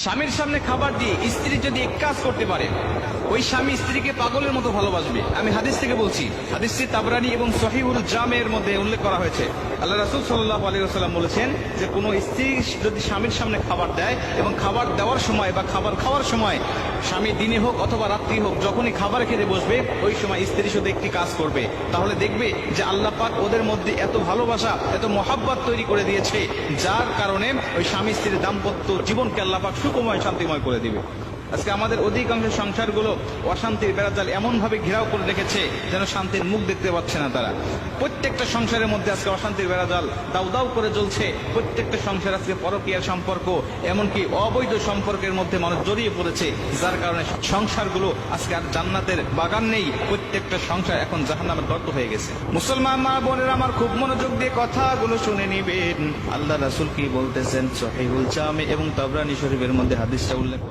স্বামীর সামনে খাবার দিয়ে স্ত্রী যদি এক কাজ করতে পারে, ওই স্বামী স্ত্রীকে পাগলের মতো ভালোবাসবে। আমি হাদিস থেকে বলছি, হাদিসটি তাবরানী এবং সহিহুল জামের মধ্যে উল্লেখ করা হয়েছে। আল্লাহ রাসূল সাল্লাল্লাহু আলাইহি ওয়াসাল্লাম বলেছেন যে কোনো স্ত্রী যদি স্বামীর সামনে খাবার দেয় এবং খাবার দেওয়ার সময় বা খাবার খাওয়ার সময়, স্বামী দিনে হোক অথবা রাত্রি হোক, যখনই খাবার খেতে বসবে ওই সময় স্ত্রী শুধু একটি কাজ করবে, তাহলে দেখবে যে আল্লাহ পাক ওদের মধ্যে এত ভালোবাসা, এত মহাব্বত তৈরি করে দিয়েছে, যার কারণে ওই স্বামী স্ত্রীর দাম্পত্য জীবনকে আল্লাহ পাক সুখময় শান্তিময় করে দিবে। আজকে আমাদের অধিকাংশ সংসারগুলো অশান্তির বেড়াজাল এমন ভাবে ঘেরাও করে রেখেছে যেন শান্তির মুখ দেখতে পাচ্ছে না তারা। প্রত্যেকটা সংসারের মধ্যে আজকে অশান্তির বেড়াজাল দাউ দাউ করে জ্বলছে। প্রত্যেকটা সংসার আজকে পরকীয়ার সম্পর্ক, এমনকি অবৈধ সম্পর্কের মধ্যে মানুষ জড়িয়ে পড়েছে, যার কারণে সংসারগুলো আজকে আর জান্নাতের বাগান নেই। প্রত্যেকটা সংসার এখন জাহান্নামের গর্ত হয়ে গেছে। মুসলমান মা বোনেরা আমার, খুব মনোযোগ দিয়ে কথাগুলো শুনে নিবেন। আল্লাহ রাসূল কি বলতেছেন সহিহুল জামে এবং তাবরানী শরীফের মধ্যে হাদিসটা উল্লেখ